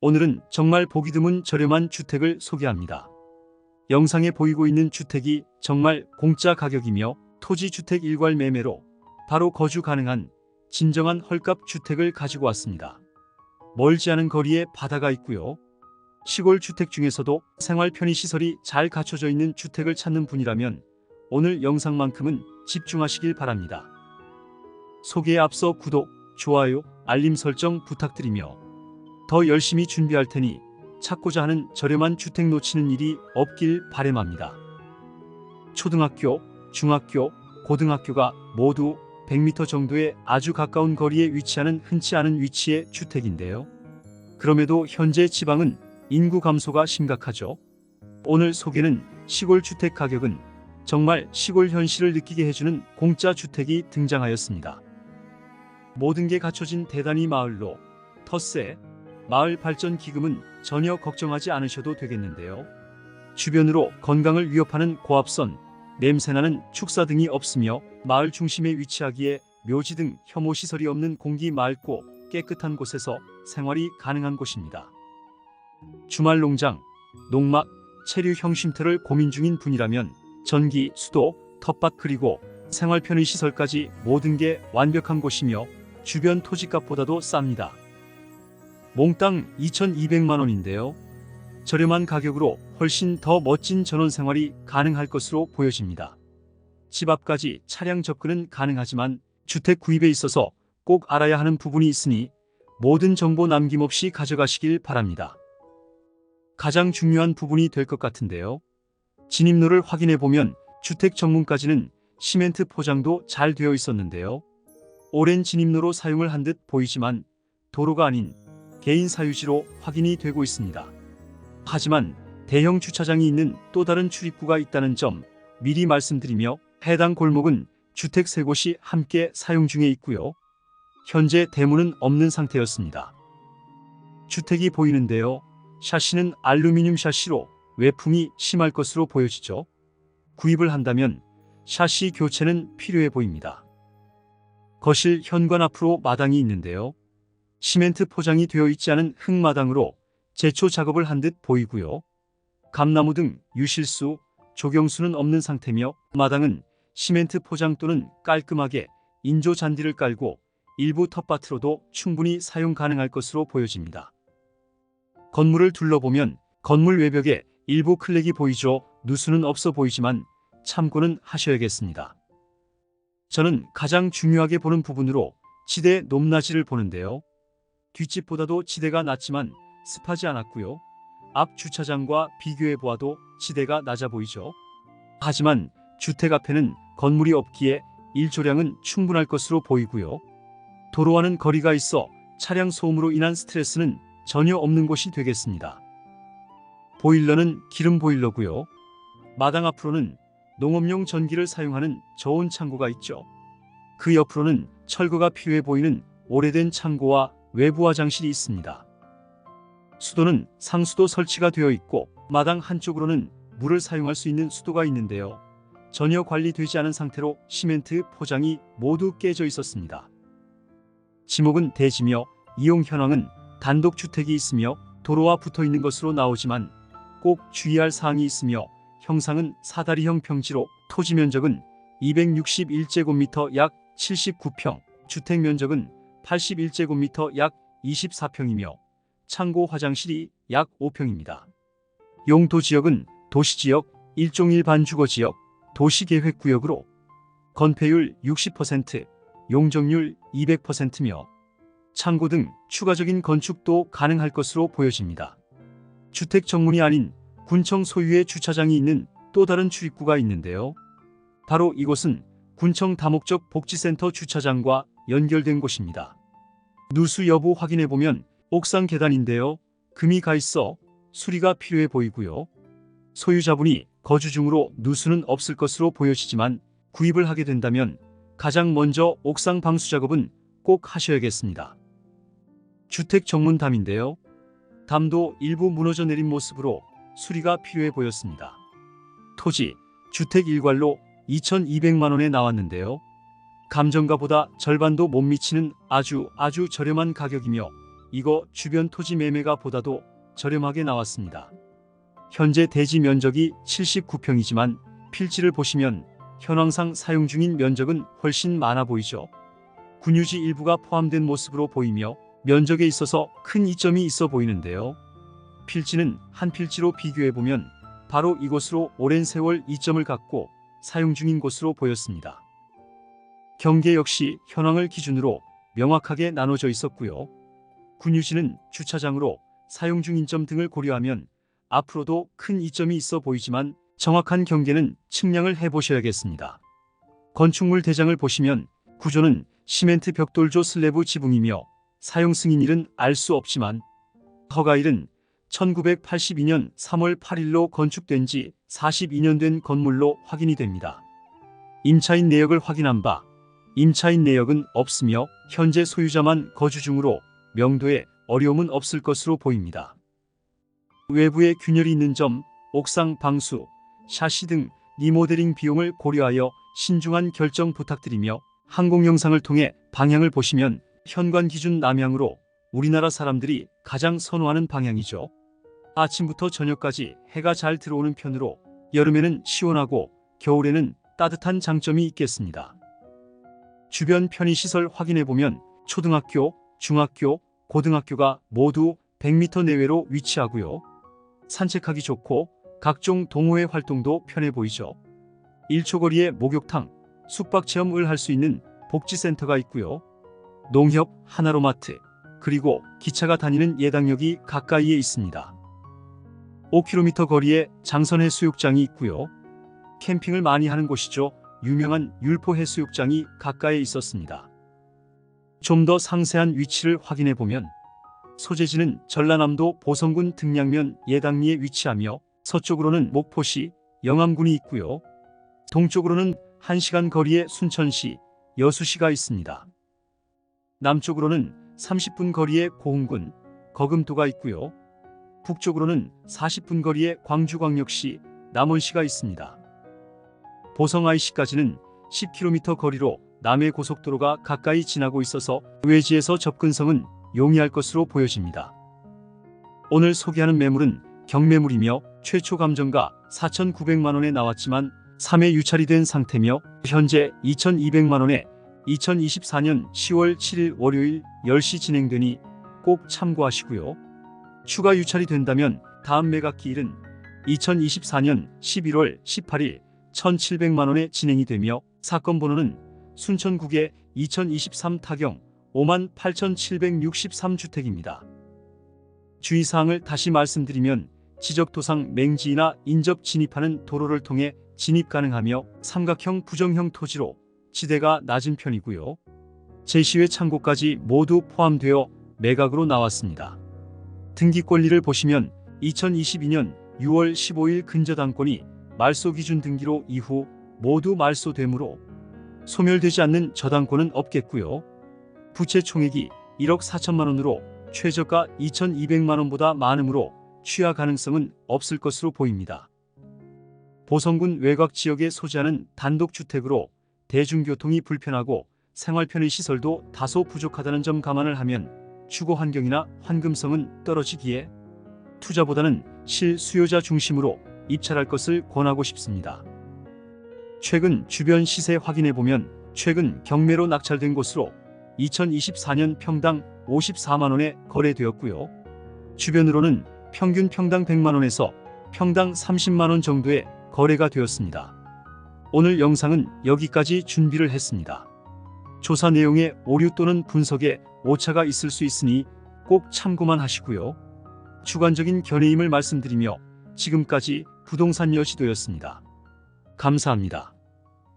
오늘은 정말 보기 드문 저렴한 주택을 소개합니다. 영상에 보이고 있는 주택이 정말 공짜 가격이며 토지주택 일괄 매매로 바로 거주 가능한 진정한 헐값 주택을 가지고 왔습니다. 멀지 않은 거리에 바다가 있고요. 시골 주택 중에서도 생활 편의시설이 잘 갖춰져 있는 주택을 찾는 분이라면 오늘 영상만큼은 집중하시길 바랍니다. 소개에 앞서 구독, 좋아요, 알림 설정 부탁드리며 더 열심히 준비할 테니 찾고자 하는 저렴한 주택 놓치는 일이 없길 바람합니다. 초등학교, 중학교, 고등학교가 모두 100m 정도의 아주 가까운 거리에 위치하는 흔치 않은 위치의 주택인데요. 그럼에도 현재 지방은 인구 감소가 심각하죠. 오늘 소개는 시골 주택 가격은 정말 시골 현실을 느끼게 해주는 공짜 주택이 등장하였습니다. 모든 게 갖춰진 대단히 마을로 텃세, 마을 발전 기금은 전혀 걱정하지 않으셔도 되겠는데요. 주변으로 건강을 위협하는 고압선, 냄새나는 축사 등이 없으며 마을 중심에 위치하기에 묘지 등 혐오 시설이 없는 공기 맑고 깨끗한 곳에서 생활이 가능한 곳입니다. 주말 농장, 농막, 체류 형 쉼터를 고민 중인 분이라면 전기, 수도, 텃밭 그리고 생활 편의 시설까지 모든 게 완벽한 곳이며 주변 토지값보다도 쌉니다. 몽땅 2,200만 원인데요. 저렴한 가격으로 훨씬 더 멋진 전원생활이 가능할 것으로 보여집니다. 집 앞까지 차량 접근은 가능하지만 주택 구입에 있어서 꼭 알아야 하는 부분이 있으니 모든 정보 남김없이 가져가시길 바랍니다. 가장 중요한 부분이 될 것 같은데요. 진입로를 확인해 보면 주택 정문까지는 시멘트 포장도 잘 되어 있었는데요. 오랜 진입로로 사용을 한 듯 보이지만 도로가 아닌 개인 사유지로 확인이 되고 있습니다. 하지만 대형 주차장이 있는 또 다른 출입구가 있다는 점 미리 말씀드리며 해당 골목은 주택 3곳이 함께 사용 중에 있고요. 현재 대문은 없는 상태였습니다. 주택이 보이는데요. 샤시는 알루미늄 샤시로 외풍이 심할 것으로 보여지죠. 구입을 한다면 샤시 교체는 필요해 보입니다. 거실 현관 앞으로 마당이 있는데요. 시멘트 포장이 되어 있지 않은 흙마당으로 제초 작업을 한 듯 보이고요. 감나무 등 유실수, 조경수는 없는 상태며 마당은 시멘트 포장 또는 깔끔하게 인조 잔디를 깔고 일부 텃밭으로도 충분히 사용 가능할 것으로 보여집니다. 건물을 둘러보면 건물 외벽에 일부 클랙이 보이죠. 누수는 없어 보이지만 참고는 하셔야겠습니다. 저는 가장 중요하게 보는 부분으로 지대 높낮이를 보는데요. 뒷집보다도 지대가 낮지만 습하지 않았고요. 앞 주차장과 비교해 보아도 지대가 낮아 보이죠. 하지만 주택 앞에는 건물이 없기에 일조량은 충분할 것으로 보이고요. 도로와는 거리가 있어 차량 소음으로 인한 스트레스는 전혀 없는 곳이 되겠습니다. 보일러는 기름 보일러고요. 마당 앞으로는 농업용 전기를 사용하는 저온 창고가 있죠. 그 옆으로는 철거가 필요해 보이는 오래된 창고와 외부 화장실이 있습니다. 수도는 상수도 설치가 되어 있고 마당 한쪽으로는 물을 사용할 수 있는 수도가 있는데요. 전혀 관리되지 않은 상태로 시멘트 포장이 모두 깨져 있었습니다. 지목은 대지며 이용 현황은 단독주택이 있으며 도로와 붙어 있는 것으로 나오지만 꼭 주의할 사항이 있으며 형상은 사다리형 평지로 토지 면적은 261제곱미터 약 79평, 주택 면적은 81제곱미터 약 24평이며 창고 화장실이 약 5평입니다. 용도 지역은 도시지역, 일종일 반주거지역, 도시계획구역으로 건폐율 60%, 용적률 200%며 창고 등 추가적인 건축도 가능할 것으로 보여집니다. 주택 정문이 아닌 군청 소유의 주차장이 있는 또 다른 출입구가 있는데요. 바로 이곳은 군청 다목적 복지센터 주차장과 연결된 곳입니다. 누수 여부 확인해보면 옥상 계단인데요. 금이 가 있어 수리가 필요해 보이고요. 소유자분이 거주 중으로 누수는 없을 것으로 보여지지만 구입을 하게 된다면 가장 먼저 옥상 방수 작업은 꼭 하셔야겠습니다. 주택 정문담인데요. 담도 일부 무너져 내린 모습으로 수리가 필요해 보였습니다. 토지, 주택 일괄로 2,200만 원에 나왔는데요. 감정가보다 절반도 못 미치는 아주 저렴한 가격이며 이거 주변 토지 매매가 보다도 저렴하게 나왔습니다. 현재 대지 면적이 79평이지만 필지를 보시면 현황상 사용 중인 면적은 훨씬 많아 보이죠. 군유지 일부가 포함된 모습으로 보이며 면적에 있어서 큰 이점이 있어 보이는데요. 필지는 한 필지로 비교해보면 바로 이곳으로 오랜 세월 이점을 갖고 사용 중인 곳으로 보였습니다. 경계 역시 현황을 기준으로 명확하게 나눠져 있었고요. 군유지는 주차장으로 사용 중인 점 등을 고려하면 앞으로도 큰 이점이 있어 보이지만 정확한 경계는 측량을 해보셔야겠습니다. 건축물 대장을 보시면 구조는 시멘트 벽돌조 슬래브 지붕이며 사용 승인일은 알 수 없지만 허가일은 1982년 3월 8일로 건축된 지 42년 된 건물로 확인이 됩니다. 임차인 내역을 확인한 바 임차인 내역은 없으며 현재 소유자만 거주 중으로 명도에 어려움은 없을 것으로 보입니다. 외부에 균열이 있는 점, 옥상 방수, 샤시 등 리모델링 비용을 고려하여 신중한 결정 부탁드리며 항공 영상을 통해 방향을 보시면 현관 기준 남향으로 우리나라 사람들이 가장 선호하는 방향이죠. 아침부터 저녁까지 해가 잘 들어오는 편으로 여름에는 시원하고 겨울에는 따뜻한 장점이 있겠습니다. 주변 편의시설 확인해보면 초등학교, 중학교, 고등학교가 모두 100m 내외로 위치하고요. 산책하기 좋고 각종 동호회 활동도 편해 보이죠. 1초 거리에 목욕탕, 숙박체험을 할 수 있는 복지센터가 있고요. 농협, 하나로마트, 그리고 기차가 다니는 예당역이 가까이에 있습니다. 5km 거리에 장선해수욕장이 있고요. 캠핑을 많이 하는 곳이죠. 유명한 율포해수욕장이 가까이에 있었습니다. 좀 더 상세한 위치를 확인해보면 소재지는 전라남도 보성군 등량면 예당리에 위치하며 서쪽으로는 목포시, 영암군이 있고요. 동쪽으로는 1시간 거리에 순천시, 여수시가 있습니다. 남쪽으로는 30분 거리에 고흥군, 거금도가 있고요. 북쪽으로는 40분 거리에 광주광역시, 남원시가 있습니다. 보성 IC까지는 10km 거리로 남해고속도로가 가까이 지나고 있어서 외지에서 접근성은 용이할 것으로 보여집니다. 오늘 소개하는 매물은 경매물이며 최초 감정가 4,900만원에 나왔지만 3회 유찰이 된 상태며 현재 2,200만원에 2024년 10월 7일 월요일 10시 진행되니 꼭 참고하시고요. 추가 유찰이 된다면 다음 매각기일은 2024년 11월 18일 1,700만원에 진행이 되며 사건 번호는 순천국의 2023 타경 58,763주택입니다. 주의사항을 다시 말씀드리면 지적토상 맹지이나 인접 진입하는 도로를 통해 진입 가능하며 삼각형 부정형 토지로 지대가 낮은 편이고요. 제시외 창고까지 모두 포함되어 매각으로 나왔습니다. 등기 권리를 보시면 2022년 6월 15일 근저당권이 말소 기준 등기로 이후 모두 말소되므로 소멸되지 않는 저당권은 없겠고요. 부채 총액이 1억 4천만 원으로 최저가 2,200만원보다 많으므로 취하 가능성은 없을 것으로 보입니다. 보성군 외곽 지역에 소재하는 단독주택으로 대중교통이 불편하고 생활편의 시설도 다소 부족하다는 점 감안을 하면 주거 환경이나 환금성은 떨어지기에 투자보다는 실수요자 중심으로 입찰할 것을 권하고 싶습니다. 최근 주변 시세 확인해보면 최근 경매로 낙찰된 곳으로 2024년 평당 54만원에 거래되었고요. 주변으로는 평균 평당 100만원에서 평당 30만원 정도의 거래가 되었습니다. 오늘 영상은 여기까지 준비를 했습니다. 조사 내용에 오류 또는 분석에 오차가 있을 수 있으니 꼭 참고만 하시고요. 주관적인 견해임을 말씀드리며 지금까지 부동산 여시도였습니다. 감사합니다.